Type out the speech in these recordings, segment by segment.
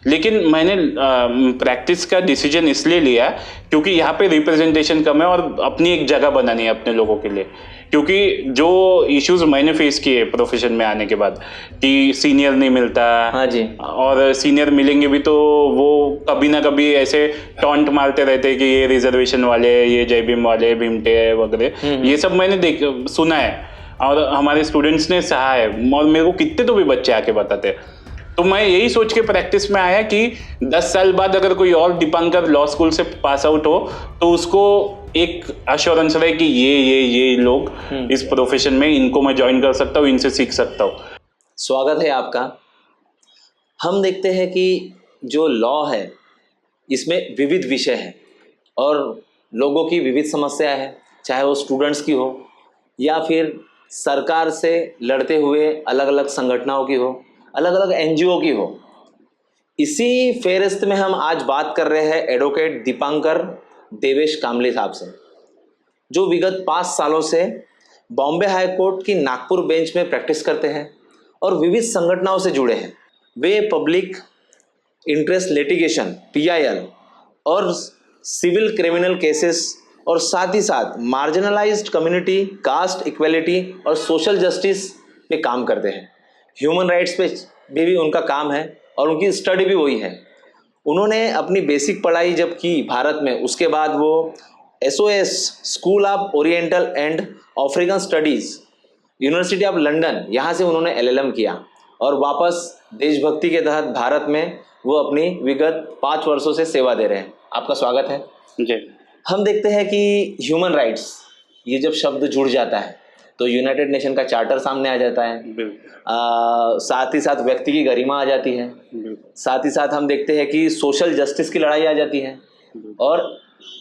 लेकिन मैंने प्रैक्टिस का डिसीजन इसलिए लिया क्योंकि यहाँ पे रिप्रेजेंटेशन कम है और अपनी एक जगह बनानी है अपने लोगों के लिए। क्योंकि जो इश्यूज मैंने फेस किए प्रोफेशन में आने के बाद कि सीनियर नहीं मिलता, हाँ जी, और सीनियर मिलेंगे भी तो वो कभी ना कभी ऐसे टॉन्ट मारते रहते हैं कि ये रिजर्वेशन वाले, ये जय भीम वाले, भीमटे वगैरह, ये सब मैंने सुना है और हमारे स्टूडेंट्स ने सहा है और मेरे को कितने तो भी बच्चे आके बताते हैं। तो मैं यही सोच के प्रैक्टिस में आया कि 10 साल बाद अगर कोई और दीपांकर लॉ स्कूल से पास आउट हो तो उसको एक अश्योरेंस रहे कि ये लोग इस प्रोफेशन में, इनको मैं ज्वाइन कर सकता हूँ, इनसे सीख सकता हूँ। स्वागत है आपका। हम देखते हैं कि जो लॉ है इसमें विविध विषय हैं और लोगों की विविध समस्याएं हैं, चाहे वो स्टूडेंट्स की हो या फिर सरकार से लड़ते हुए अलग अलग संगठनों की हो, अलग अलग एनजीओ की हो। इसी फेहरिस्त में हम आज बात कर रहे हैं एडवोकेट दीपांकर देवेश कामली साहब से, जो विगत 5 सालों से बॉम्बे हाई कोर्ट की नागपुर बेंच में प्रैक्टिस करते हैं और विविध संगठनों से जुड़े हैं। वे पब्लिक इंटरेस्ट लिटिगेशन PIL और सिविल क्रिमिनल केसेस और साथ ही साथ मार्जिनलाइज्ड कम्युनिटी, कास्ट इक्वलिटी और सोशल जस्टिस पे काम करते हैं। ह्यूमन राइट्स पे भी उनका काम है और उनकी स्टडी भी वही है। उन्होंने अपनी बेसिक पढ़ाई जब की भारत में, उसके बाद वो SOS school of oriental and African studies university of London, यहाँ से उन्होंने LLM किया और वापस देशभक्ति के तहत भारत में वो अपनी विगत 5 वर्षों से सेवा दे रहे हैं। आपका स्वागत है जी। हम देखते हैं कि ह्यूमन राइट्स, ये जब शब्द जुड़ जाता है तो यूनाइटेड नेशन का चार्टर सामने आ जाता है, साथ ही साथ व्यक्ति की गरिमा आ जाती है, साथ ही साथ हम देखते हैं कि सोशल जस्टिस की लड़ाई आ जाती है और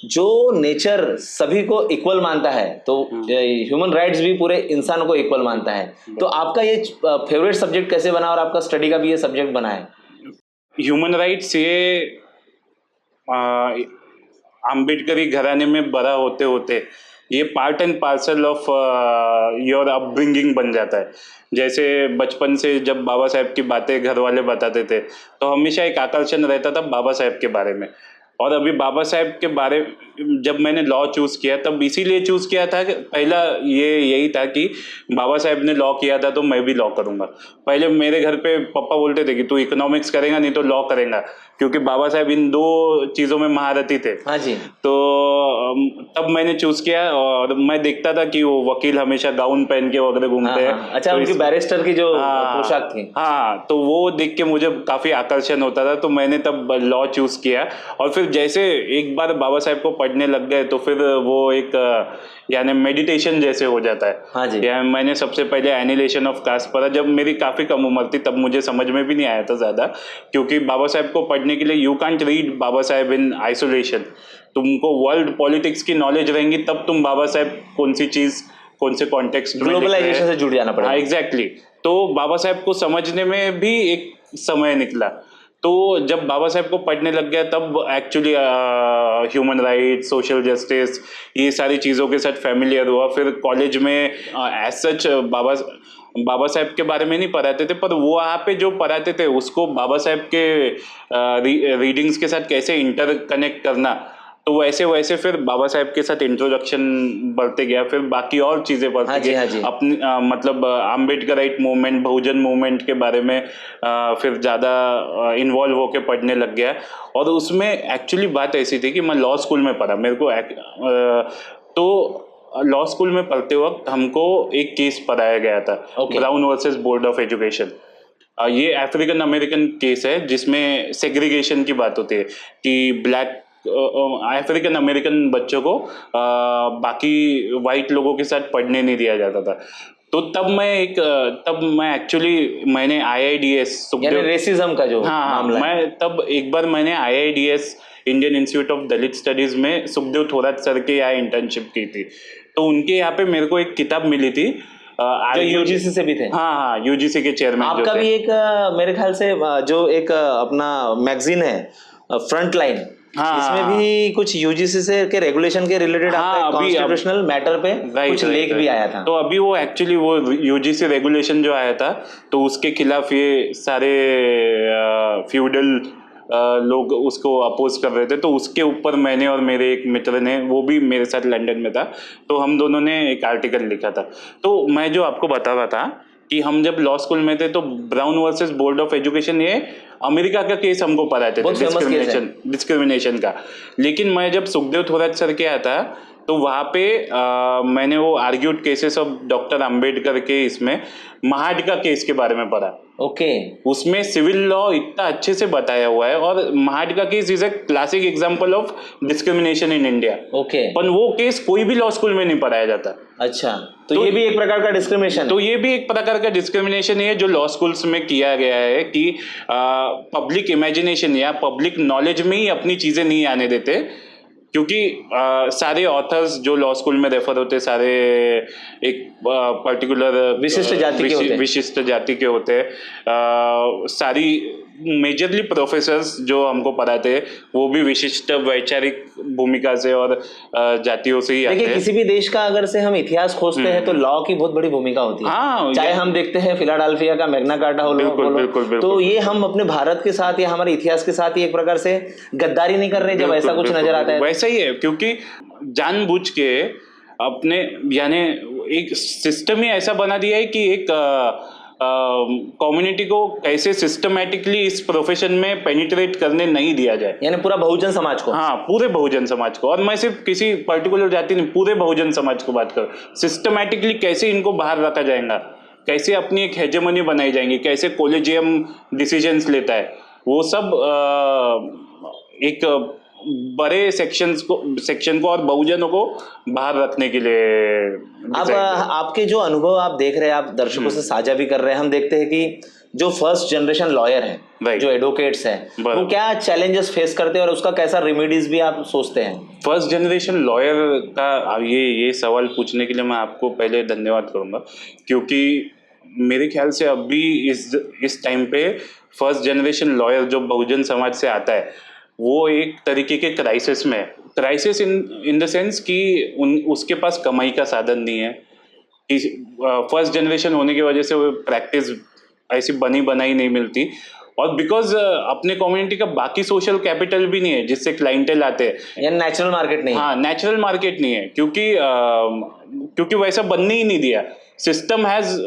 जो नेचर सभी को इक्वल मानता है तो ह्यूमन राइट्स भी पूरे इंसान को इक्वल मानता है। तो आपका ये फेवरेट सब्जेक्ट कैसे बना और आपका स्टडी का भी ये सब्जेक्ट बना है? ह्यूमन राइट्स ये अम्बेडकरी घराने में बड़ा होते होते ये part and parcel of your upbringing बन जाता है। जैसे बचपन से जब बाबा साहेब की बातें घर वाले बताते थे तो हमेशा एक आकर्षण रहता था बाबा साहेब के बारे में। और अभी बाबा साहेब के बारे जब मैंने लॉ चूज़ किया तब इसीलिए चूज़ किया था कि पहला यही था कि बाबा साहेब ने लॉ किया था तो मैं भी लॉ करूँगा। पहले मेरे घर पे पापा बोलते थे कि तू इकोनॉमिक्स करेगा नहीं तो लॉ करेगा, क्योंकि बाबा साहेब इन 2 चीज़ों में महारथी थे। हाँ जी। तो तब मैंने चूज़ किया और मैं देखता था कि वो वकील हमेशा गाउन पहन के वगैरह घूमते हैं। अच्छा, तो उनकी बैरिस्टर की जो पोशाक थी, हाँ, तो वो देख के मुझे काफ़ी आकर्षण होता था, तो मैंने तब लॉ चूज़ किया। और फिर जैसे एक बार बाबा साहेब को पढ़ने लग गए तो फिर वो एक यानी मेडिटेशन जैसे हो जाता है। हाँ जी। या मैंने सबसे पहले एनिहिलेशन ऑफ कास्ट पढ़ा जब मेरी काफ़ी कम उम्र थी, तब मुझे समझ में भी नहीं आया था ज़्यादा, क्योंकि बाबा साहेब को पढ़ने के लिए you can't read Baba Saheb in isolation. तुमको वर्ल्ड पॉलिटिक्स की नॉलेज रहेंगी तब तुम बाबा साहेब कौन सी चीज़ कौन से कॉन्टेक्स्ट में, ग्लोबलाइजेशन से जुड़ जाना पड़ेगा। एग्जैक्टली। तो बाबा साहेब को समझने में भी एक समय निकला। तो जब बाबा साहेब को पढ़ने लग गया तब actually human rights, social justice, ये सारी चीज़ों के साथ फैमिलियर हुआ। फिर कॉलेज में एज सच बाबा साहेब के बारे में नहीं पढ़ाते थे, पर वो वहाँ पे जो पढ़ाते थे उसको बाबा साहेब के रीडिंग्स के साथ कैसे इंटर कनेक्ट करना, तो वैसे वैसे फिर बाबा साहेब के साथ इंट्रोडक्शन बढ़ते गया। फिर बाकी और चीज़ें बढ़ती गई। हाँ जी। अपनी मतलब अम्बेडकराइट मूवमेंट, बहुजन मूवमेंट के बारे में फिर ज़्यादा इन्वॉल्व होके पढ़ने लग गया। और उसमें एक्चुअली बात ऐसी थी कि मैं लॉ स्कूल में पढ़ा, मेरे को तो लॉ स्कूल में पढ़ते वक्त हमको एक केस पढ़ाया गया था, brown versus board of education. ये अफ्रीकन अमेरिकन केस है जिसमें सेग्रीगेशन की बात होती है कि ब्लैक अफ्रीकन अमेरिकन बच्चों को बाकी वाइट लोगों के साथ पढ़ने नहीं दिया जाता था। तो तब मैं एक्चुअली मैंने IIDS रेसिज्म का जो मामला है, मैं तब एक बार मैंने IIDS Indian institute of Dalit studies में सुखदेव थोराट सर के यहाँ इंटर्नशिप की थी। तो उनके यहाँ पे मेरे को एक किताब मिली थी जो UGC से भी थे। हाँ, UGC के चेयरमैन। आपका भी एक मेरे ख्याल से जो एक अपना मैगजीन है फ्रंट लाइन, इसमें भी कुछ UGC से के रेगुलेशन के रिलेटेड कॉन्स्टिट्यूशनल मैटर पे कुछ लेख भी आया था। तो अभी वो एक्चुअली वो UGC रेगुलेशन जो आया था तो उसके खिलाफ ये सारे फ्यूडल लोग उसको अपोज कर रहे थे, तो उसके ऊपर मैंने और मेरे एक मित्र ने, वो भी मेरे साथ लंदन में था, तो हम दोनों ने एक आर्टिकल लिखा था। तो मैं जो आपको बता रहा था कि हम जब लॉ स्कूल में थे तो brown versus board of education, ये अमेरिका का केस हमको पढ़ाते थे डिस्क्रिमिनेशन का। लेकिन मैं जब सुखदेव थोराट सर के आया था तो वहाँ पे मैंने वो argued cases of doctor Ambedkar के इसमें महाड का केस के बारे में पढ़ा। ओके। उसमें सिविल लॉ इतना अच्छे से बताया हुआ है, और महाड का case is a classic example of discrimination in India. Okay. पर वो केस कोई भी लॉ स्कूल में नहीं पढ़ाया जाता। अच्छा, तो ये भी एक प्रकार का डिस्क्रिमिनेशन। तो ये भी एक प्रकार का डिस्क्रिमिनेशन है जो लॉ स्कूल्स में किया गया है कि पब्लिक इमेजिनेशन या पब्लिक नॉलेज में ही अपनी चीजें नहीं आने देते, क्योंकि सारे ऑथर्स जो लॉ स्कूल में रेफर होते सारे एक पर्टिकुलर विशिष्ट जाति के होते हैं। सारी मेजरली प्रोफेसर्स जो हमको पढ़ाते हैं वो भी विशिष्ट वैचारिक भूमिका से और जातियों से ही आते हैं। किसी भी देश का अगर से हम इतिहास खोजते हैं तो लॉ की बहुत बड़ी भूमिका होती है। हाँ, चाहे हम देखते हैं फिलाडेल्फिया का मैग्ना कार्टा हो, बिल्कुल, तो ये हम अपने भारत के साथ या हमारे इतिहास के साथ ही एक प्रकार से गद्दारी नहीं कर रहे जब ऐसा कुछ नजर आता है। वैसा ही है, क्योंकि जानबूझ के अपने यानी एक सिस्टम ही ऐसा बना दिया है कि एक कम्युनिटी को कैसे सिस्टमैटिकली इस प्रोफेशन में पेनिट्रेट करने नहीं दिया जाए, यानी पूरा बहुजन समाज को। हाँ, पूरे बहुजन समाज को। और मैं सिर्फ किसी पर्टिकुलर जाति नहीं, पूरे बहुजन समाज को बात कर, सिस्टमैटिकली कैसे इनको बाहर रखा जाएगा, कैसे अपनी एक हेजेमनी बनाई जाएंगी, कैसे कॉलेजियम डिसीजंस लेता है, वो सब एक बड़े सेक्शन को और बहुजनों को बाहर रखने के लिए। अब आपके जो अनुभव आप देख रहे हैं, आप दर्शकों से साझा भी कर रहे हैं, हम देखते हैं कि जो फर्स्ट जनरेशन लॉयर है, जो एडवोकेट्स हैं, वो क्या चैलेंजेस फेस करते हैं और उसका कैसा रेमेडीज भी आप सोचते हैं? फर्स्ट जनरेशन लॉयर का ये सवाल पूछने के लिए मैं आपको पहले धन्यवाद करूंगा, क्योंकि मेरे ख्याल से अभी इस टाइम पे फर्स्ट जनरेशन लॉयर जो बहुजन समाज से आता है वो एक तरीके के क्राइसिस में है। क्राइसिस इन द सेंस कि उसके पास कमाई का साधन नहीं है। फर्स्ट जनरेशन होने की वजह से वो प्रैक्टिस ऐसी बनी बनाई नहीं मिलती, और बिकॉज अपने कम्युनिटी का बाकी सोशल कैपिटल भी नहीं है जिससे क्लाइंटेल आते हैं, या नेचुरल मार्केट नहीं। हाँ, नेचुरल मार्केट नहीं है, क्योंकि वैसा बनने ही नहीं दिया। सिस्टम हैज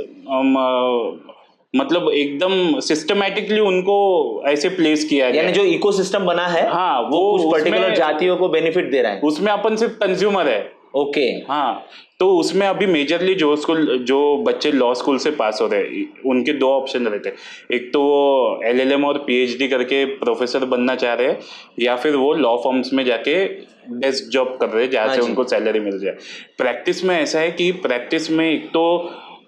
मतलब एकदम सिस्टमैटिकली उनको ऐसे प्लेस किया गया, यानी जो इकोसिस्टम बना है, हाँ, वो उस पर्टिकुलर जातियों को बेनिफिट दे रहा है। उसमें अपन सिर्फ कंज्यूमर है। ओके। हाँ, तो उसमें अभी मेजरली जो बच्चे लॉ स्कूल से पास हो रहे हैं उनके दो ऑप्शन रहते हैं, एक तो वो LLM और PhD करके प्रोफेसर बनना चाह रहे हैं, या फिर वो लॉ फर्म्स में जाके डेस्क जॉब कर रहे हैं जहाँ से उनको सैलरी मिल जाए। प्रैक्टिस में ऐसा है कि प्रैक्टिस में एक तो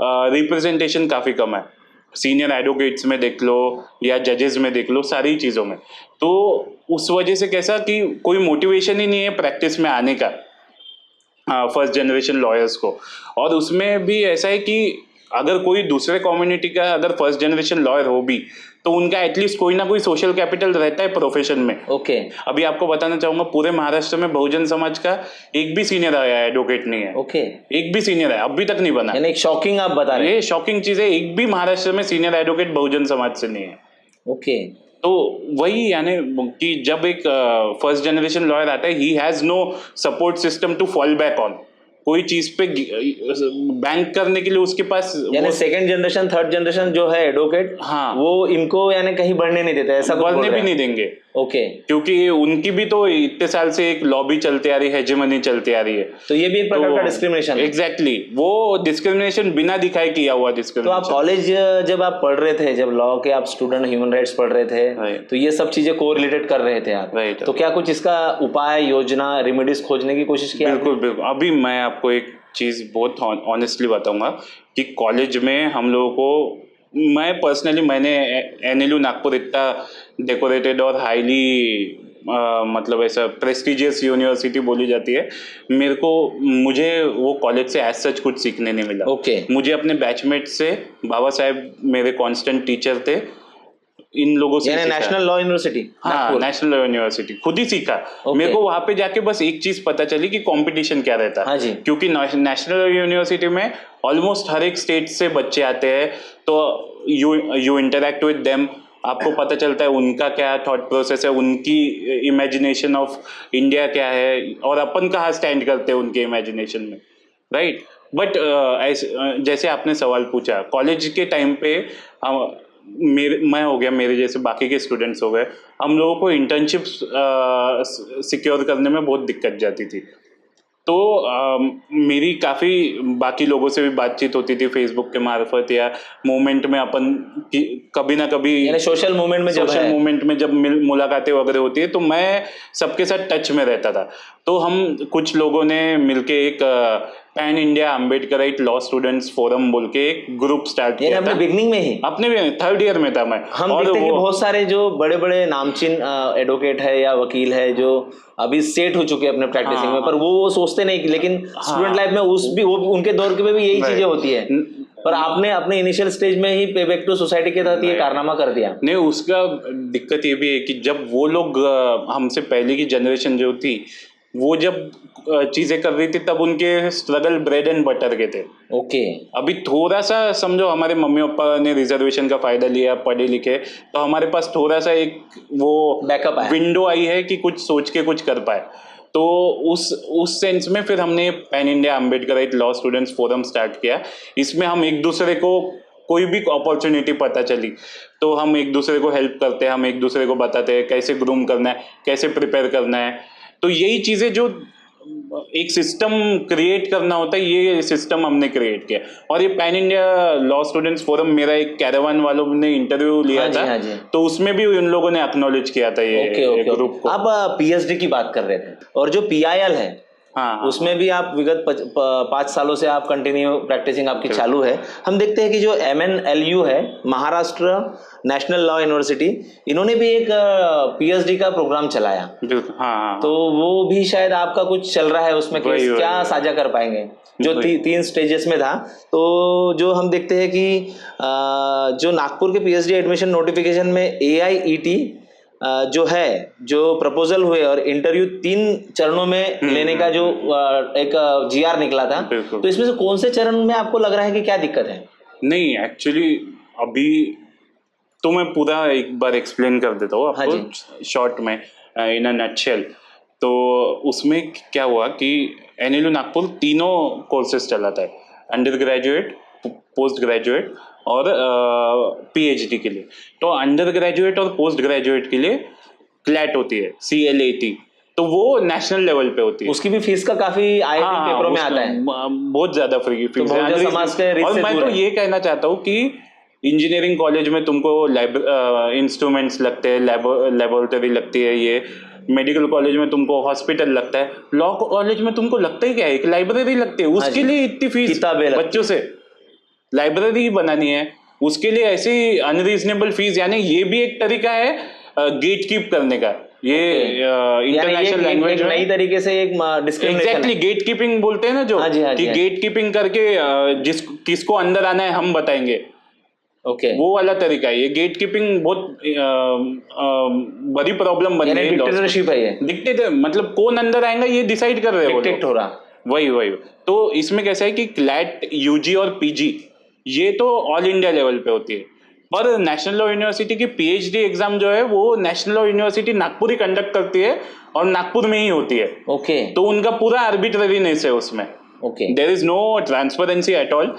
रिप्रेजेंटेशन काफ़ी कम है, सीनियर एडवोकेट्स में देख लो या जजेस में देख लो, सारी चीज़ों में। तो उस वजह से कैसा कि कोई मोटिवेशन ही नहीं है प्रैक्टिस में आने का फर्स्ट जनरेशन लॉयर्स को। और उसमें भी ऐसा है कि अगर कोई दूसरे कम्युनिटी का अगर फर्स्ट जनरेशन लॉयर हो भी तो उनका एटलीस्ट कोई ना कोई सोशल कैपिटल रहता है प्रोफेशन में। ओके। अभी आपको बताना चाहूंगा, पूरे महाराष्ट्र में बहुजन समाज का एक भी सीनियर एडवोकेट नहीं है। ओके। एक भी सीनियर है अभी तक नहीं बना। यानी शॉकिंग आप बता रहे हैं। ये शॉकिंग चीज है, एक भी महाराष्ट्र में सीनियर एडवोकेट बहुजन समाज से नहीं है। ओके। तो वही यानी कि जब एक फर्स्ट जनरेशन लॉयर आता है, he has no support system to fall back on, कोई चीज पे बैंक करने के लिए उसके पास, यानी सेकंड जनरेशन थर्ड जनरेशन जो है एडवोकेट, हाँ, वो इनको यानी कहीं बढ़ने नहीं देते, ऐसा बढ़ने भी नहीं देंगे। ओके। क्योंकि उनकी भी तो इतने साल से एक लॉबी चलती आ रही है, हेजेमनी चलती आ रही है। तो ये भी एक प्रकार का डिस्क्रिमिनेशन है। एग्जैक्टली, वो डिस्क्रिमिनेशन बिना दिखाए किया हुआ डिस्क्रिमिनेशन। तो आप कॉलेज जब आप पढ़ रहे थे, जब लॉ के आप स्टूडेंट ह्यूमन राइट्स पढ़ रहे थे, तो ये सब चीजें कोरिलेटेड कर रहे थे आप, तो क्या कुछ इसका उपाय, योजना, रेमेडीज खोजने की कोशिश किया? बिल्कुल। अभी मैं आपको एक चीज बहुत ऑनेस्टली बताऊंगा कि कॉलेज में हम लोगों को, मैं पर्सनली, मैंने NLU नागपुर इतना डेकोरेटेड और हाईली मतलब ऐसा प्रेस्टिजियस यूनिवर्सिटी बोली जाती है, मुझे वो कॉलेज से एज सच कुछ सीखने नहीं मिला। मुझे अपने बैचमेट से, बाबा साहब मेरे कांस्टेंट टीचर थे, इन लोगों से नेशनल लॉ यूनिवर्सिटी, हाँ, नेशनल लॉ यूनिवर्सिटी खुद ही सीखा। मेरे को वहां पे जाके बस एक चीज पता चली कि कंपटीशन क्या रहता है। क्योंकि नेशनल लॉ यूनिवर्सिटी में ऑलमोस्ट हर एक स्टेट से बच्चे आते हैं, तो यू इंटरेक्ट विद देम, आपको पता चलता है उनका क्या थॉट प्रोसेस है, उनकी इमेजिनेशन ऑफ इंडिया क्या है और अपन कहाँ स्टैंड करते हैं उनके इमेजिनेशन में, राइट। बट जैसे आपने सवाल पूछा कॉलेज के टाइम पे, मैं हो गया, मेरे जैसे बाकी के स्टूडेंट्स हो गए, हम लोगों को इंटर्नशिप सिक्योर करने में बहुत दिक्कत जाती थी। तो मेरी काफ़ी बाकी लोगों से भी बातचीत होती थी फेसबुक के मार्फत या मूवमेंट में, अपन कभी ना कभी यानी सोशल मूवमेंट में जब मुलाकातें वगैरह होती है तो मैं सबके साथ टच में रहता था। तो हम कुछ लोगों ने मिलके एक pan India Ambedkarite law students forum बोल के एक ग्रुप स्टार्ट किया अपने था। बिगनिंग में ही, अपने 3rd ईयर में था मैं। हम देखते हैं कि बहुत सारे जो बड़े बड़े नामचीन एडवोकेट है या वकील है जो अभी सेट हो चुके हैं अपने प्रैक्टिसिंग में, पर वो सोचते नहीं, लेकिन स्टूडेंट लाइफ में वो उनके दौर के में भी यही चीजें होती है, पर आपने अपने इनिशियल स्टेज में ही पे बैक टू सोसाइटी के तहत ये कारनामा कर दिया। नहीं, उसका दिक्कत ये भी है कि जब वो लोग हमसे पहले की जनरेशन जो थी वो जब चीजें कर रही थी तब उनके स्ट्रगल ब्रेड एंड बटर के थे। ओके। अभी थोड़ा सा समझो हमारे मम्मी पापा ने रिजर्वेशन का फायदा लिया, पढ़े लिखे, तो हमारे पास थोड़ा सा एक वो बैकअप विंडो आई है कि कुछ सोच के कुछ कर पाए। तो उस सेंस में फिर हमने pan India Ambedkarite law students forum start किया। इसमें हम एक दूसरे को कोई भी अपॉर्चुनिटी पता चली तो हम एक दूसरे को हेल्प करते हैं, हम एक दूसरे को बताते हैं कैसे ग्रूम करना है, कैसे प्रिपेयर करना है। तो यही चीज़ें जो एक सिस्टम क्रिएट करना होता है, ये सिस्टम हमने क्रिएट किया। और ये pan India law students forum, मेरा एक कैरावान वालों ने इंटरव्यू लिया था, तो उसमें भी उन लोगों ने एक्नॉलेज किया था ये ग्रुप को। आप पीएचडी की बात कर रहे थे और जो पीआईएल है, हाँ, उसमें भी आप विगत 5 सालों से आप कंटिन्यू प्रैक्टिसिंग आपकी चालू है। हम देखते हैं कि जो MNLU है, महाराष्ट्र नेशनल लॉ यूनिवर्सिटी, इन्होंने भी एक पीएचडी का प्रोग्राम चलाया। हाँ, तो वो भी शायद आपका कुछ चल रहा है उसमें, क्या साझा कर पाएंगे? जो 3 स्टेजेस में था। तो जो हम देखते हैं कि जो नागपुर के पीएचडी एडमिशन नोटिफिकेशन में AIET जो है, जो प्रपोजल हुए और इंटरव्यू 3 चरणों में लेने का जो एक GR निकला था, तो इसमें से कौन से चरण में आपको लग रहा है कि क्या दिक्कत है? नहीं, एक्चुअली अभी तो मैं पूरा एक बार एक्सप्लेन कर देता हूँ आपको शॉर्ट में, इन अ नटशेल। तो उसमें क्या हुआ कि NLU नागपुर तीनों कोर्सेज चलाता है, अंडर ग्रेजुएट, पोस्ट ग्रेजुएट और PhD के लिए। तो अंडर ग्रेजुएट और पोस्ट ग्रेजुएट के लिए क्लैट होती है, CLAT, तो वो नेशनल लेवल पे होती है। उसकी भी फीस का काफी IIT पेपरों में आता है, बहुत ज्यादा फीस है। और मैं तो ये कहना चाहता हूँ कि इंजीनियरिंग कॉलेज में तुमको इंस्ट्रूमेंट्स लगते हैं, लेबोरेटरी लगती है, ये मेडिकल कॉलेज में तुमको हॉस्पिटल लगता है, लॉ कॉलेज में तुमको लगता ही क्या है, एक लाइब्रेरी लगती है, उसके लिए इतनी फीस, बच्चों से लाइब्रेरी बनानी है, उसके लिए ऐसी अनरीजनेबल फीस। यानी ये भी एक तरीका है गेट कीप करने का। ये इंटरनेशनल लैंग्वेज में नई तरीके से एक डिस्क्रिमिनेशन, एग्जैक्टली गेट कीपिंग बोलते हैं ना, जो कि गेट कीपिंग करके किसको अंदर आना है हम बताएंगे, वो वाला तरीका है। ये गेट कीपिंग बहुत बड़ी प्रॉब्लम बन गई है। डिक्टेटरशिप है ये, डिक्टेटर मतलब कौन अंदर आएगा ये डिसाइड कर रहे हैं, डिक्टेट हो रहा। वही। तो इसमें कैसा है कि क्लैट, UG और PG ये तो ऑल इंडिया लेवल पे होती है, पर नेशनल लॉ यूनिवर्सिटी की PhD एग्जाम जो है वो नेशनल लॉ यूनिवर्सिटी नागपुर ही कंडक्ट करती है और नागपुर में ही होती है। तो उनका पूरा आर्बिट्ररीनेस है उसमें। There is no transparency at all.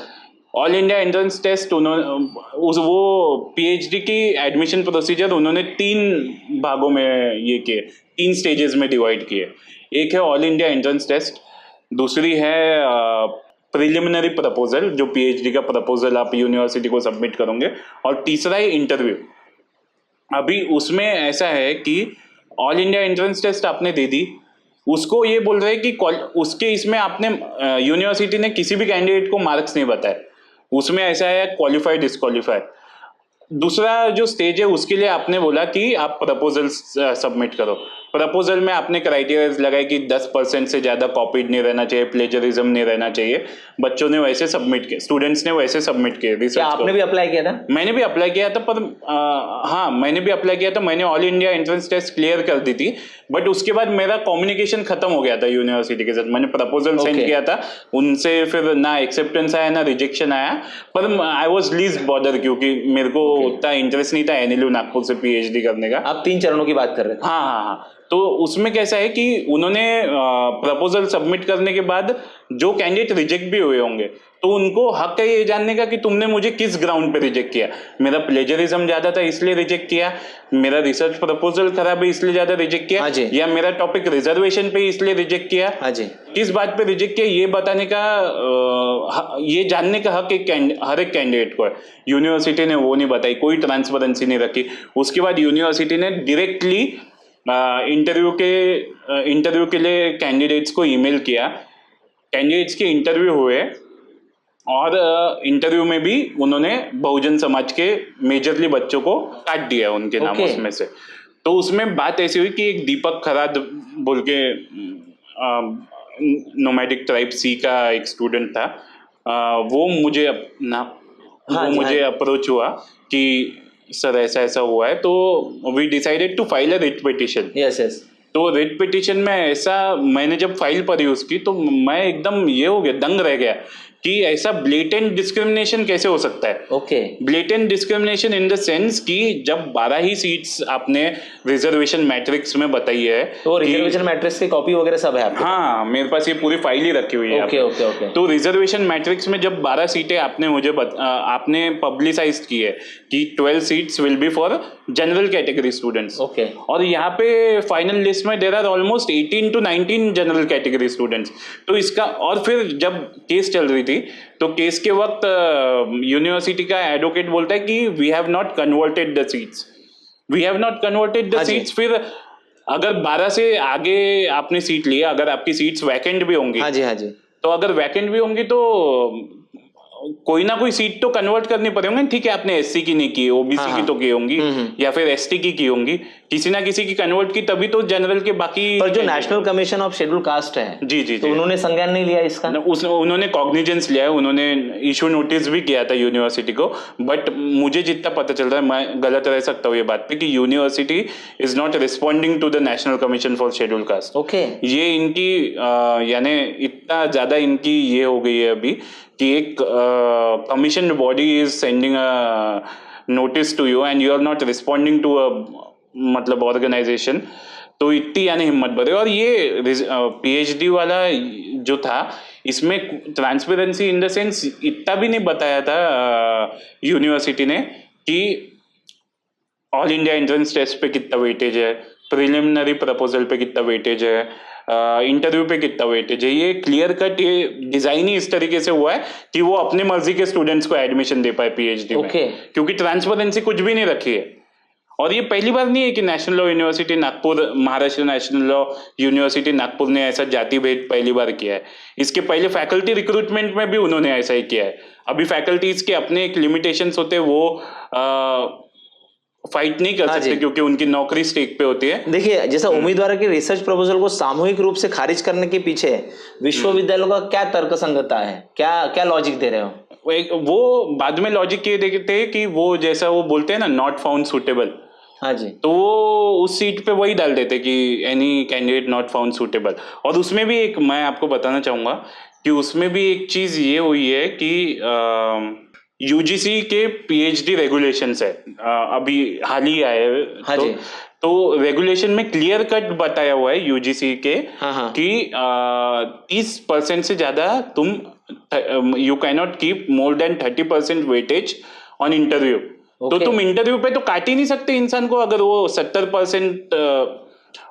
All India entrance test, वो PhD की एडमिशन प्रोसीजर उन्होंने 3 भागों में ये किए, 3 स्टेजेस में डिवाइड किए। एक है ऑल इंडिया एंट्रेंस टेस्ट, दूसरी है प्रिलिमिनरी प्रपोजल, जो PhD का प्रपोजल आप यूनिवर्सिटी को सबमिट करोगे, और तीसरा है इंटरव्यू। अभी उसमें ऐसा है कि ऑल इंडिया एंट्रेंस टेस्ट आपने दे दी, उसको ये बोल रहे हैं कि उसके इसमें आपने यूनिवर्सिटी ने किसी भी कैंडिडेट को मार्क्स नहीं बताए, उसमें ऐसा है क्वालिफाई डिस्क्वालीफाई। दूसरा जो स्टेज है उसके लिए आपने बोला कि आप प्रपोजल सबमिट करो, प्रपोजल में आपने क्राइटेरिया लगाए कि 10% से ज्यादा कॉपीड नहीं रहना चाहिए, प्लेजरिज्म नहीं रहना चाहिए। बच्चों ने वैसे सबमिट किए, स्टूडेंट्स ने वैसे सबमिट किए क्या रिसर्च आपने भी अप्लाई किया था? मैंने भी अप्लाई किया था, पर हाँ मैंने भी अप्लाई किया था। मैंने all India entrance test clear कर दी थी, बट उसके बाद मेरा कम्युनिकेशन खत्म हो गया था यूनिवर्सिटी के साथ। मैंने प्रपोजल सेंड Okay. किया था उनसे, फिर ना एक्सेप्टेंस आया ना रिजेक्शन आया। पर आई वॉज लीस्ट बॉदर, क्योंकि मेरे को उतना इंटरेस्ट नहीं था एनएलयू नागपुर से पीएचडी करने का। आप 3 चरणों की बात कर रहे थे। हाँ हाँ हाँ। तो उसमें कैसा है कि उन्होंने प्रपोजल सबमिट करने के बाद जो कैंडिडेट रिजेक्ट भी हुए होंगे तो उनको हक है ये जानने का कि तुमने मुझे किस ग्राउंड पे रिजेक्ट किया। मेरा प्लेजरिज्म ज्यादा था इसलिए रिजेक्ट किया, मेरा रिसर्च प्रपोजल खराब है इसलिए ज्यादा रिजेक्ट किया, हाँ जी। या मेरा टॉपिक रिजर्वेशन पे इसलिए रिजेक्ट किया, हाँ जी। किस बात पे रिजेक्ट किया, ये बताने का ये जानने का हक हर एक कैंडिडेट को है। यूनिवर्सिटी ने वो नहीं बताई, कोई ट्रांसपेरेंसी नहीं रखी। उसके बाद यूनिवर्सिटी ने डायरेक्टली इंटरव्यू के लिए कैंडिडेट्स को ईमेल किया। कैंडिडेट्स के इंटरव्यू हुए और इंटरव्यू में भी उन्होंने बहुजन समाज के मेजरली बच्चों को काट दिया उनके नाम उसमें से। तो उसमें बात ऐसी हुई कि एक दीपक खराद बोल के नोमैडिक ट्राइब सी का एक स्टूडेंट था, वो मुझे अप्रोच हुआ कि सर ऐसा ऐसा हुआ है। तो we decided to file a writ petition. Yes. तो रिट पिटिशन में ऐसा, मैंने जब फाइल पढ़ी उसकी तो मैं एकदम ये हो गया, दंग रह गया कि ऐसा ब्लेटेंट डिस्क्रिमिनेशन कैसे हो सकता है। Okay. Blatant discrimination in the sense कि जब 12 ही सीट्स आपने रिजर्वेशन मैट्रिक्स में बताई है, तो रिजर्वेशन मैट्रिक्स की कॉपी वगैरह सब है आपके? हाँ मेरे पास ये पूरी फाइल ही रखी हुई है। ओके। तो रिजर्वेशन मैट्रिक्स में जब 12 सीटें आपने मुझे आपने पब्लिसाइज की है कि 12 seats will be for general category students. Okay. और यहाँ पे फाइनल लिस्ट में there are almost 18 to 19 general category students. तो इसका, और फिर जब केस चल रही थी तो केस के वक्त यूनिवर्सिटी का एडवोकेट बोलता है कि we have not converted the seats, फिर अगर 12 से आगे आपने सीट लिया, अगर आपकी सीट्स वैकेंट भी होंगी, हाँ जी, तो अगर वैकेंट भी होंगी तो कोई ना कोई सीट तो कन्वर्ट करनी पड़ेगी। ठीक है, आपने एससी की नहीं की, ओबीसी की तो की होंगी, या फिर एसटी की होंगी, किसी ना किसी की कन्वर्ट की, तभी तो जनरल के बाकी। पर जो national commission of schedule caste है, जी, तो उन्होंने संज्ञान नहीं लिया इसका? उन्होंने कॉग्निजेंस लिया है, उन्होंने इशू नोटिस भी किया था यूनिवर्सिटी को। बट मुझे जितना पता चल रहा है, मैं गलत रह सकता हूँ ये बात पे, कि university is not responding to the National Commission for Scheduled Caste. Okay. ये इनकी यानी इतना ज्यादा इनकी ये हो गई है अभी कि एक commission body is sending a notice to you and you are not responding to a मतलब ऑर्गेनाइजेशन। तो इतनी यानी हिम्मत बढ़े। और ये पीएचडी वाला जो था, इसमें ट्रांसपेरेंसी इन द सेंस इतना भी नहीं बताया था यूनिवर्सिटी ने कि ऑल इंडिया एंट्रेंस टेस्ट पे कितना वेटेज है, प्रिलिमिनरी प्रपोजल पे कितना वेटेज है, इंटरव्यू पे कितना वेटेज है। ये क्लियर कट, ये डिजाइन ही इस तरीके से हुआ है कि वो अपनी मर्जी के स्टूडेंट्स को एडमिशन दे पाए पीएचडी में, क्योंकि ट्रांसपेरेंसी कुछ भी नहीं रखी है। और ये पहली बार नहीं है कि national law university Nagpur, Maharashtra national law university Nagpur ने ऐसा जाति भेद पहली बार किया है। इसके पहले फैकल्टी रिक्रूटमेंट में भी उन्होंने ऐसा ही किया है। अभी फैकल्टीज के अपने एक लिमिटेशंस होते हैं, वो फाइट नहीं कर सकते क्योंकि उनकी नौकरी स्टेक पे होती है। देखिए, जैसा उम्मीदवार के रिसर्च प्रपोजल को सामूहिक रूप से खारिज करने के पीछे विश्वविद्यालयों का क्या तर्कसंगतता है, क्या लॉजिक दे रहे हो? वो बाद में लॉजिक ये देखते हैं कि वो जैसा वो बोलते हैं ना, नॉट फाउंड सुटेबल। हाँ जी। तो वो उस सीट पे वही डाल देते कि any candidate not found suitable. और उसमें भी एक मैं आपको बताना चाहूंगा कि उसमें भी एक चीज ये हुई है कि यूजीसी के पीएचडी रेगुलेशंस है, अभी हाल ही आए। हाँ तो रेगुलेशन में क्लियर कट बताया हुआ है यूजीसी के कि 30% से ज्यादा तुम you can not keep more than 30% weightage on interview. तो तुम इंटरव्यू पे तो काट ही नहीं सकते इंसान को, अगर वो 70%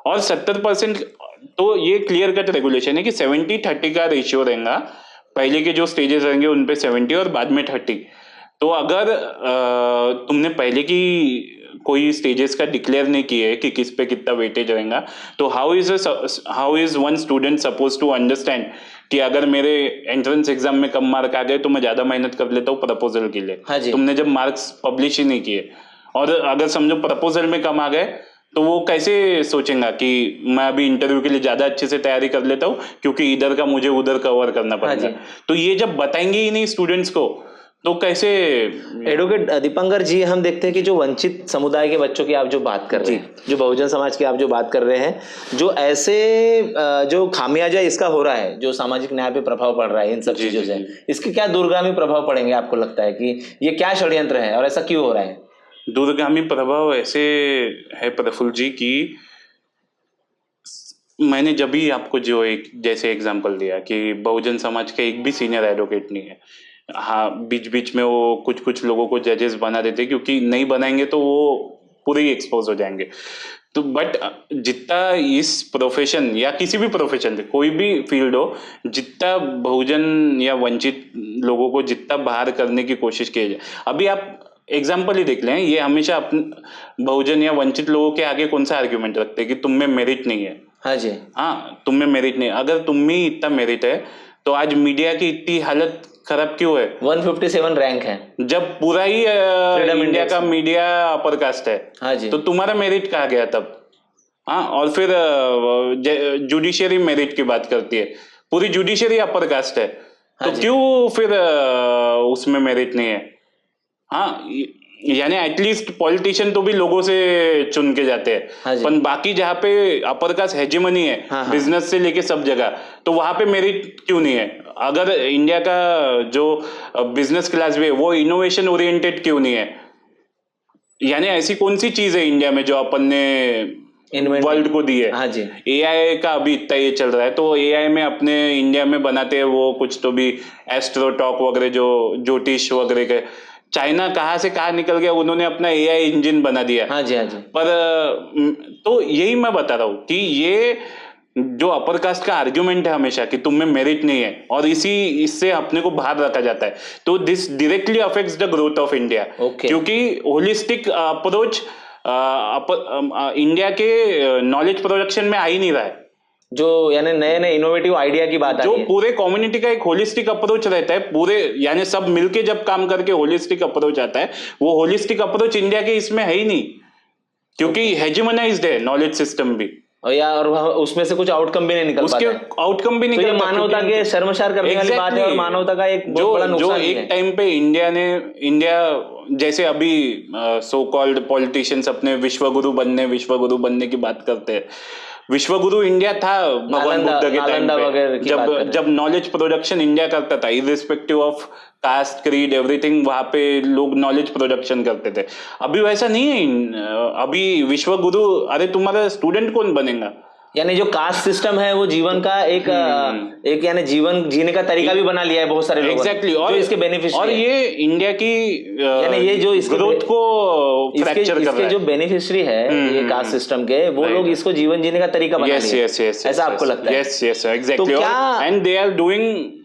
और 70%। तो ये क्लियर कट रेगुलेशन है कि 70-30 का रेशियो रहेगा। पहले के जो स्टेजेस रहेंगे उन पे 70 और बाद में 30। तो अगर तुमने पहले की कोई स्टेजेस का डिक्लेयर नहीं किए कि किस पे कितना वेटेज रहेगा, तो how is one student suppose to understand कि अगर मेरे एंट्रेंस एग्जाम में कम मार्क आ गए तो मैं ज्यादा मेहनत कर लेता हूँ प्रपोजल के लिए। हाँ, तुमने जब मार्क्स पब्लिश ही नहीं किए, और अगर समझो प्रपोजल में कम आ गए तो वो कैसे सोचेगा कि मैं अभी इंटरव्यू के लिए ज्यादा अच्छे से तैयारी कर लेता हूँ क्योंकि इधर का मुझे उधर कवर करना पड़ेगा। जी। तो ये जब बताएंगे ही नहीं स्टूडेंट्स को तो कैसे। एडवोकेट दीपंकर जी, हम देखते हैं कि जो वंचित समुदाय के बच्चों की आप जो बात कर रहे हैं, जो बहुजन समाज की आप जो बात कर रहे हैं, जो ऐसे जो खामियाजा इसका हो रहा है, जो सामाजिक न्याय पे प्रभाव पड़ रहा है इन सब चीजों से, इसके क्या दूरगामी प्रभाव पड़ेंगे आपको लगता है कि ये क्या षड्यंत्र है और ऐसा क्यों हो रहा है? दूरगामी प्रभाव ऐसे है प्रफुल्ल जी की मैंने जब भी आपको जो एक जैसे एग्जांपल दिया कि बहुजन समाज का एक भी सीनियर एडवोकेट नहीं है। हाँ, बीच बीच में वो कुछ कुछ लोगों को जजेस बना देते क्योंकि नहीं बनाएंगे तो वो पूरे ही एक्सपोज हो जाएंगे। तो बट जितना इस प्रोफेशन या किसी भी प्रोफेशन से कोई भी फील्ड हो, जितना बहुजन या वंचित लोगों को जितना बाहर करने की कोशिश की जाए, अभी आप एग्जाम्पल ही देख लें, ये हमेशा बहुजन या वंचित लोगों के आगे कौन सा आर्ग्यूमेंट रखते हैं कि तुम में मेरिट नहीं है। हाँ जी, हाँ, तुम में मेरिट नहीं, अगर तुम में इतना मेरिट है तो आज मीडिया की इतनी हालत खराब क्यों है? 157 रैंक है जब पूरा ही इंडिया का मीडिया अपर कास्ट है। हाँ जी, तो तुम्हारा मेरिट कहाँ गया तब? हाँ, और फिर जुडिशियरी मेरिट की बात करती है, पूरी जुडिशियरी अपर कास्ट है। तो क्यों फिर उसमें मेरिट नहीं है? हाँ, यानी एटलीस्ट पॉलिटिशियन तो भी लोगों से चुन के जाते हैं, पर बाकी जहाँ पे अपर कास्ट हेजेमनी है बिजनेस से लेके सब जगह, तो वहां पे मेरिट क्यों नहीं है? अगर इंडिया का जो बिजनेस क्लास भी है वो इनोवेशन ओरिएंटेड क्यों नहीं है? यानी ऐसी कौन सी चीज है इंडिया में जो अपन ने वर्ल्ड को दी है? हाँ जी, एआई का अभी इतना ये चल रहा है, तो एआई में अपने इंडिया में बनाते हैं वो कुछ तो भी एस्ट्रो टॉक वगैरह, जो ज्योतिष वगैरह के। चाइना कहाँ से कहाँ निकल गया, उन्होंने अपना एआई इंजन बना दिया। हाँ जी, हाँ जी। पर तो यही मैं बता रहा हूँ कि ये जो अपर कास्ट का आर्ग्यूमेंट है हमेशा कि तुम में मेरिट नहीं है और इससे अपने को बाहर रखा जाता है, तो this directly affects the growth of India. क्योंकि होलिस्टिक अप्रोच इंडिया के नॉलेज प्रोडक्शन में आ ही नहीं रहा है, जो यानी नए नए इनोवेटिव आइडिया की बात जो पूरे कम्युनिटी का एक होलिस्टिक अप्रोच रहता है, पूरे यानी सब मिलके जब काम करके होलिस्टिक अप्रोच आता है, वो होलिस्टिक अप्रोच इंडिया के इसमें है ही नहीं, क्योंकि हेजेमनाइज्ड है नॉलेज सिस्टम भी, और उसमें से कुछ आउटकम भी नहीं निकल पाता, उसके आउटकम भी निकल, तो ये मानवता के शर्मसार करने वाली बात है और मानवता का एक बहुत बड़ा नुकसान है। एक टाइम पे इंडिया जैसे अभी सो कॉल्ड पॉलिटिशियंस अपने विश्वगुरु बनने की बात करते हैं, विश्वगुरु इंडिया था भगवान बुद्ध के टाइम पे, जब नॉलेज प्रोडक्शन इंडिया करता था irrespective of caste creed everything, वहां पे लोग नॉलेज प्रोडक्शन करते थे। अभी वैसा नहीं है, अभी विश्वगुरु, अरे तुम्हारा स्टूडेंट कौन बनेगा? यानी जो कास्ट सिस्टम है वो जीवन का एक यानी जीवन जीने का तरीका भी बना लिया है बहुत सारे लोगों ने। एग्जैक्टली, और इसके बेनिफिशियरी, और ये इंडिया की यानी ये जो ग्रोथ को फ्रैक्चर कर रहा है, जो बेनिफिशियरी है ये कास्ट सिस्टम के, वो लोग इसको जीवन जीने का तरीका बना लिया है। ऐसा आपको लगता है? Yes yes exactly, and they are doing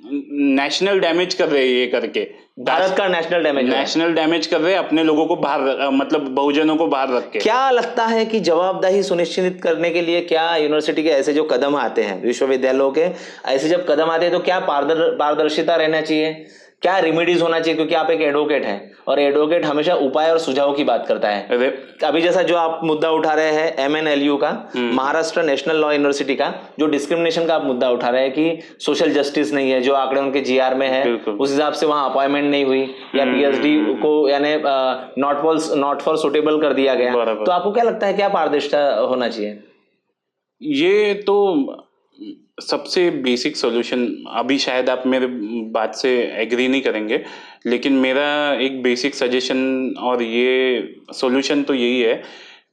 national damage कर रहे हैं ये करके, भारत का नेशनल डैमेज कर रहे हैं अपने लोगों को बाहर, मतलब बहुजनों को बाहर रख के। क्या लगता है कि जवाबदेही सुनिश्चित करने के लिए क्या यूनिवर्सिटी के ऐसे जो कदम आते हैं, विश्वविद्यालयों के ऐसे जब कदम आते हैं, तो क्या पारदर्शिता रहना चाहिए, क्या रेमेडीज होना चाहिए? क्योंकि आप एक एडवोकेट हैं और एडवोकेट हमेशा उपाय और सुझाव की बात करता है। अभी जैसा जो आप मुद्दा उठा रहे हैं MNLU का, महाराष्ट्र नेशनल लॉ यूनिवर्सिटी का, जो डिस्क्रिमिनेशन का आप मुद्दा उठा रहे हैं कि सोशल जस्टिस नहीं है, जो आंकड़े उनके GR में है उस हिसाब से वहां अपॉइंटमेंट नहीं हुई, या PhD को यानी नॉट फॉर सुटेबल कर दिया गया, तो आपको क्या लगता है क्या पारदर्शिता होना चाहिए? ये तो सबसे बेसिक सॉल्यूशन, अभी शायद आप मेरे बात से एग्री नहीं करेंगे, लेकिन मेरा एक बेसिक सजेशन और ये सॉल्यूशन तो यही है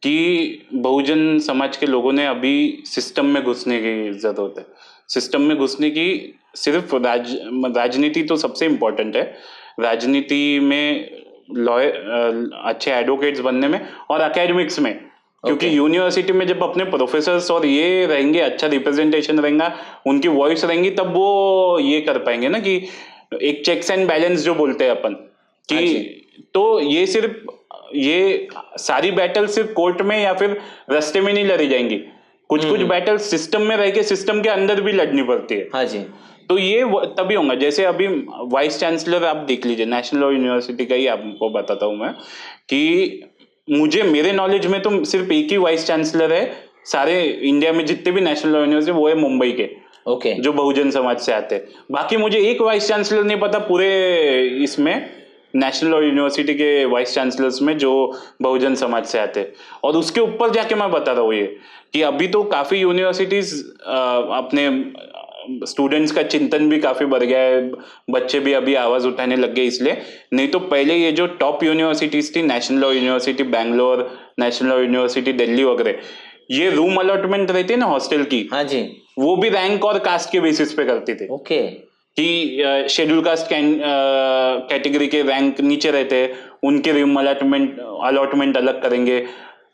कि बहुजन समाज के लोगों ने अभी सिस्टम में घुसने की जरूरत है। सिस्टम में घुसने की सिर्फ राजनीति तो सबसे इम्पोर्टेंट है, राजनीति में लॉयर, अच्छे एडवोकेट्स बनने में और एकेडमिक्स में, क्योंकि यूनिवर्सिटी में जब अपने प्रोफेसर्स और ये रहेंगे, अच्छा रिप्रेजेंटेशन रहेगा, उनकी वॉइस रहेंगी, तब वो ये कर पाएंगे ना कि एक चेक्स एंड बैलेंस जो बोलते हैं अपन कि, तो ये सिर्फ ये सारी बैटल सिर्फ कोर्ट में या फिर रास्ते में नहीं लड़ी जाएंगी, कुछ कुछ बैटल सिस्टम में रह के सिस्टम के अंदर भी लड़नी पड़ती है। हाँ जी, तो ये तभी होगा। जैसे अभी वाइस चांसलर आप देख लीजिए, नेशनल लॉ यूनिवर्सिटी का ही आपको बताता हूँ मैं, कि मुझे मेरे नॉलेज में तो सिर्फ एक ही वाइस चांसलर है सारे इंडिया में जितने भी नेशनल लॉ यूनिवर्सिटी, वो है मुंबई के, ओके जो बहुजन समाज से आते हैं। बाकी मुझे एक वाइस चांसलर नहीं पता पूरे इसमें नेशनल लॉ यूनिवर्सिटी के वाइस चांसलर्स में जो बहुजन समाज से आते हैं। और उसके ऊपर जाके मैं बता रहा हूँ ये कि अभी तो काफी यूनिवर्सिटीज अपने स्टूडेंट्स का चिंतन भी काफी बढ़ गया है, बच्चे भी अभी आवाज उठाने लग गए इसलिए। नहीं तो पहले ये जो टॉप यूनिवर्सिटीज थी, national law university Bangalore, national law university Delhi वगैरह, ये रूम अलॉटमेंट रहती है ना हॉस्टल की, हाँ जी, वो भी रैंक और कास्ट के बेसिस पे करती थी। ओके कि शेड्यूल कास्ट कैटेगरी के रैंक नीचे रहते हैं, उनके रूम अलॉटमेंट अलग करेंगे,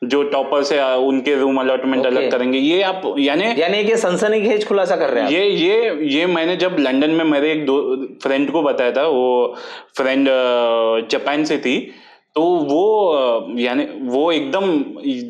जो टॉपर्स है उनके रूम अलॉटमेंट Okay. अलग करेंगे। ये आप यानी कि सनसनीखेज खुलासा कर रहे हैं आप। ये मैंने जब लंदन में मेरे एक दो फ्रेंड को बताया था, वो फ्रेंड जापान से थी, तो वो एकदम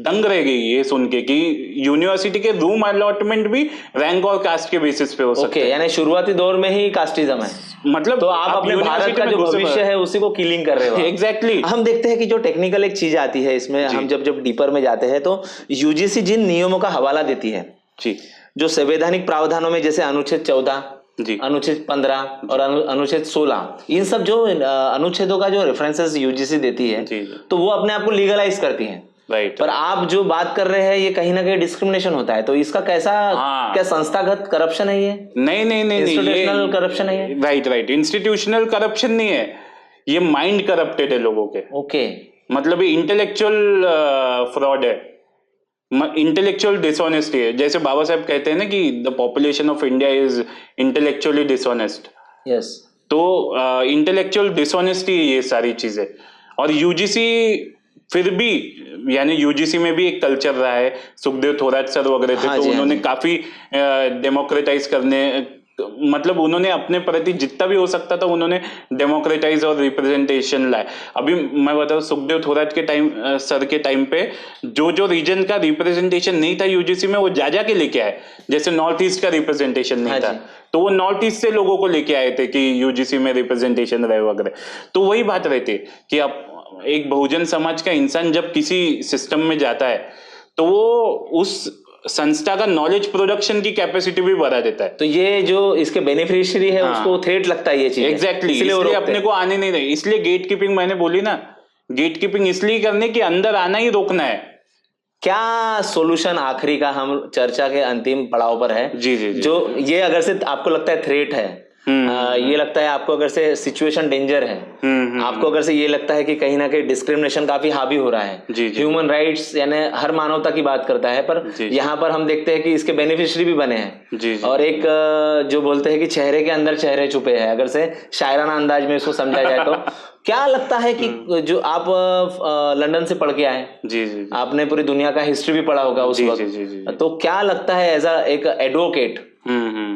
दंग रह गई ये सुन के कि यूनिवर्सिटी के रूम अलॉटमेंट भी रैंक और कास्ट के बेसिस पे हो सकते हैं। यानी शुरुआती दौर में ही कास्टिज्म है, मतलब तो आप अपने भारत का जो भविष्य है उसी को किलिंग कर रहे हो। एग्जैक्टली। हम देखते हैं कि जो टेक्निकल एक चीज आती है इसमें, हम जब डीपर में जाते हैं तो यूजीसी जिन नियमों का हवाला देती है जी, जो संवैधानिक प्रावधानों में, जैसे अनुच्छेद 14 जी, अनुच्छेद 15 और अनुच्छेद 16, इन सब जो अनुच्छेदों का जो रेफरेंसेस यूजीसी देती है, जी, तो वो अपने आप को लीगलाइज करती है। राइट। पर आप जो बात कर रहे हैं ये कहीं ना कहीं डिस्क्रिमिनेशन होता है, तो इसका कैसा, क्या संस्थागत करप्शन है ये? नहीं, इंस्टीट्यूशनल करप्शन है ये? राइट, इंस्टीट्यूशनल करप्शन नहीं है, ये माइंड करप्टेड है लोगों के। ओके, मतलब ये इंटेलेक्चुअल फ्रॉड है, इंटेलेक्चुअल डिसऑनेस्टी है। जैसे बाबा साहब कहते हैं ना कि the population of India is intellectually dishonest. Yes, तो इंटेलेक्चुअल डिसऑनेस्टी है ये सारी चीजें। और यूजीसी फिर भी, यानी यूजीसी में भी एक कल्चर रहा है, सुखदेव थोराट सर वगैरह थे, तो उन्होंने काफी डेमोक्रेटाइज करने, मतलब उन्होंने अपने प्रति जितना भी हो सकता था उन्होंने डेमोक्रेटाइज और रिप्रेजेंटेशन लाए। अभी मैं बताऊं, सुखदेव थोराट के टाइम, सर के टाइम पे जो रीजन का रिप्रेजेंटेशन नहीं था यूजीसी में, वो जा के लेके आए। जैसे नॉर्थ ईस्ट का रिप्रेजेंटेशन नहीं था, तो वो नॉर्थ ईस्ट से लोगों को लेके आए थे कि यूजीसी में रिप्रेजेंटेशन रहे वगैरह। तो वही बात रहती है कि आप एक बहुजन समाज का इंसान जब किसी सिस्टम में जाता है तो वो उस संस्था का नॉलेज प्रोडक्शन की कैपेसिटी भी बढ़ा देता है। तो ये जो इसके बेनिफिशियरी है उसको थ्रेट लगता है ये चीज। एग्जैक्टली, इसलिए अपने को आने नहीं रहे। इसलिए गेट कीपिंग मैंने बोली ना, गेट कीपिंग इसलिए करने की अंदर आना ही रोकना है। क्या सॉल्यूशन आखिरी का हम चर्चा के अंतिम पड़ाव पर है? जी, जो ये अगर से आपको लगता है थ्रेट है, ये लगता है आपको अगर से सिचुएशन डेंजर है, आपको अगर से ये लगता है कि कहीं ना कहीं डिस्क्रिमिनेशन काफी हावी हो रहा है, ह्यूमन राइट्स यानी हर मानवता की बात करता है, पर यहाँ पर हम देखते हैं कि इसके बेनिफिशियरी भी बने हैं। और एक जो बोलते हैं कि चेहरे के अंदर चेहरे छुपे हैं, अगर से शायराना अंदाज में इसको समझा जाए तो क्या लगता है कि जो आप लंदन से पढ़ के आए, जी, आपने पूरी दुनिया का हिस्ट्री भी पढ़ा होगा उस वक्त, तो क्या लगता है एज अ एक एडवोकेट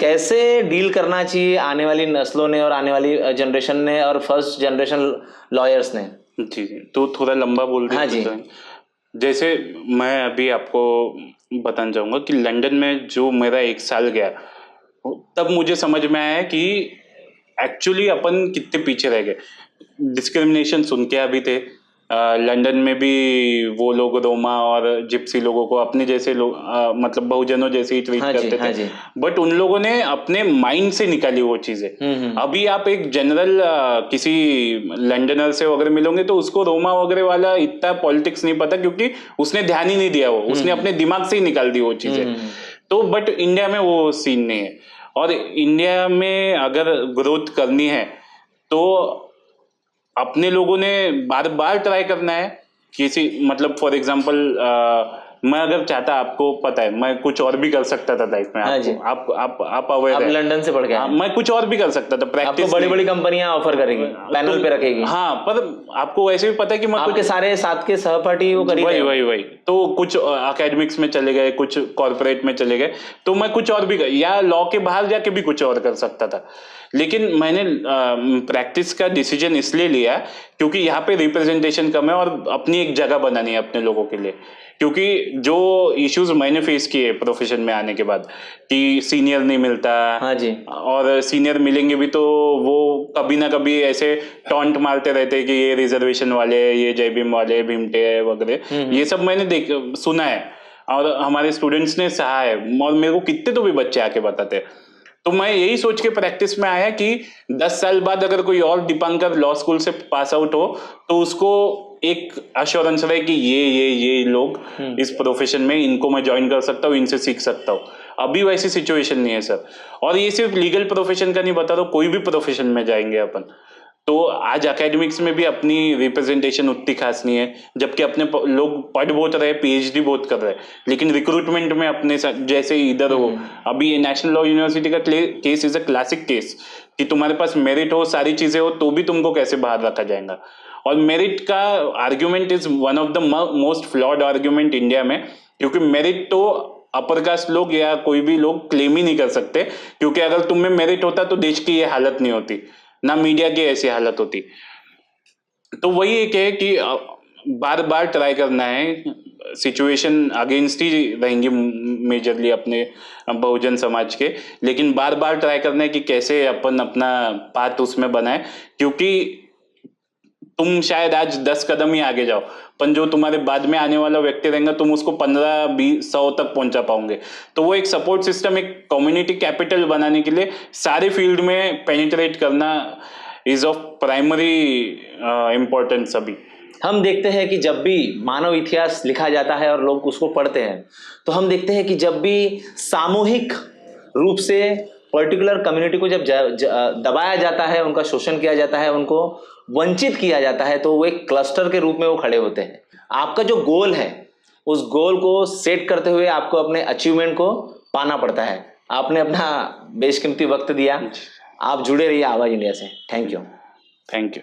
कैसे डील करना चाहिए आने वाली नस्लों ने और आने वाली जनरेशन ने और फर्स्ट जनरेशन लॉयर्स ने? जी, तो थोड़ा लंबा बोल रहे हैं। हाँ, जैसे मैं अभी आपको बताना चाहूंगा कि लंदन में जो मेरा 1 साल गया, तब मुझे समझ में आया कि एक्चुअली अपन कितने पीछे रह गए। डिस्क्रिमिनेशन सुन के अभी थे, लंदन में भी वो लोग रोमा और जिप्सी लोगों को अपने जैसे लोग, मतलब बहुजनों जैसे ही ट्रीट करते थे, बट उन लोगों ने अपने माइंड से निकाली वो चीजें। अभी आप एक जनरल किसी लंदनर से वगैरह मिलोगे तो उसको रोमा वगैरह वाला इतना पॉलिटिक्स नहीं पता, क्योंकि उसने ध्यान ही नहीं दिया, वो उसने अपने दिमाग से ही निकाल दी वो चीजें। तो बट इंडिया में वो सीन नहीं है। और इंडिया में अगर ग्रोथ करनी है तो अपने लोगों ने बार बार ट्राई करना है किसी, मतलब फॉर एग्जांपल मैं अगर चाहता, आपको पता है मैं कुछ और भी कर सकता था लाइफ में। आप अवेयर हैं, लंदन से पढ़ के आए, मैं कुछ और भी कर सकता था। प्रैक्टिस आपको बड़ी बड़ी कंपनियां ऑफर करेगी, पैनल पे रखेगी। हाँ, पर आपको वैसे भी पता है कि मैं आपके सारे साथ के सहपाठी वो करेंगे। वही तो कुछ एकेडमिक्स में चले गए, कुछ कॉर्पोरेट में चले गए, तो मैं कुछ और भी, या लॉ के बाहर जाके भी कुछ और कर सकता था। लेकिन मैंने प्रैक्टिस का डिसीजन इसलिए लिया क्योंकि यहाँ पे रिप्रेजेंटेशन कम है और अपनी एक जगह बनानी है अपने लोगों के लिए। क्योंकि जो इश्यूज मैंने फेस किए प्रोफेशन में आने के बाद कि सीनियर नहीं मिलता, हाँ जी, और सीनियर मिलेंगे भी तो वो कभी ना कभी ऐसे टॉन्ट मारते रहते हैं कि ये रिजर्वेशन वाले, ये जय भीम वाले, भीमटे वगैरह, ये सब मैंने सुना है और हमारे स्टूडेंट्स ने सहा है, और मेरे को कितने तो भी बच्चे आके बताते हैं। तो मैं यही सोच के प्रैक्टिस में आया कि 10 साल बाद अगर कोई और दीपांकर लॉ स्कूल से पास आउट हो तो उसको एक अश्योरेंस रहे कि ये लोग इस प्रोफेशन में, इनको मैं ज्वाइन कर सकता हूँ, इनसे सीख सकता हूँ। अभी वैसी सिचुएशन नहीं है सर, और ये सिर्फ लीगल प्रोफेशन का नहीं बता रहा, कोई भी प्रोफेशन में जाएंगे अपन तो आज एकेडमिक्स में भी अपनी रिप्रेजेंटेशन उतनी खास नहीं है, जबकि अपने लोग पढ़ बहुत रहे, पीएचडी बहुत कर रहे हैं, लेकिन रिक्रूटमेंट में अपने जैसे इधर हो। अभी नेशनल लॉ यूनिवर्सिटी का case is a classic case कि तुम्हारे पास मेरिट हो, सारी चीजें हो, तो भी तुमको कैसे बाहर रखा जाएगा। और मेरिट का argument is one of the most flawed argument India में, क्योंकि मेरिट तो अपर कास्ट लोग या कोई भी लोग क्लेम ही नहीं कर सकते, क्योंकि अगर तुम में मेरिट होता तो देश की ये हालत नहीं होती, ना मीडिया की ऐसी हालत होती। तो वही एक है कि बार बार ट्राई करना है, सिचुएशन अगेंस्ट ही रहेंगी मेजरली अपने बहुजन समाज के, लेकिन बार बार ट्राई करना है कि कैसे अपन अपना पाथ उसमें बनाए, क्योंकि तुम शायद आज 10 कदम ही आगे जाओ, पर जो तुम्हारे बाद में आने वाला व्यक्ति रहेगा तुम उसको 15-20-100 तक पहुंचा पाओगे। तो वो एक सपोर्ट सिस्टम, एक कम्युनिटी कैपिटल बनाने के लिए सारे फील्ड में पेनिट्रेट करना इज ऑफ प्राइमरी इम्पोर्टेंस। अभी हम देखते हैं कि जब भी मानव इतिहास लिखा जाता है और लोग उसको पढ़ते हैं तो हम देखते हैं कि जब भी सामूहिक रूप से पर्टिकुलर कम्युनिटी को जब दबाया जाता है, उनका शोषण किया जाता है, उनको वंचित किया जाता है, तो वो एक क्लस्टर के रूप में वो खड़े होते हैं। आपका जो गोल है उस गोल को सेट करते हुए आपको अपने अचीवमेंट को पाना पड़ता है। आपने अपना बेशकीमती वक्त दिया, आप जुड़े रहिए आवाज इंडिया से। Thank you. Thank you.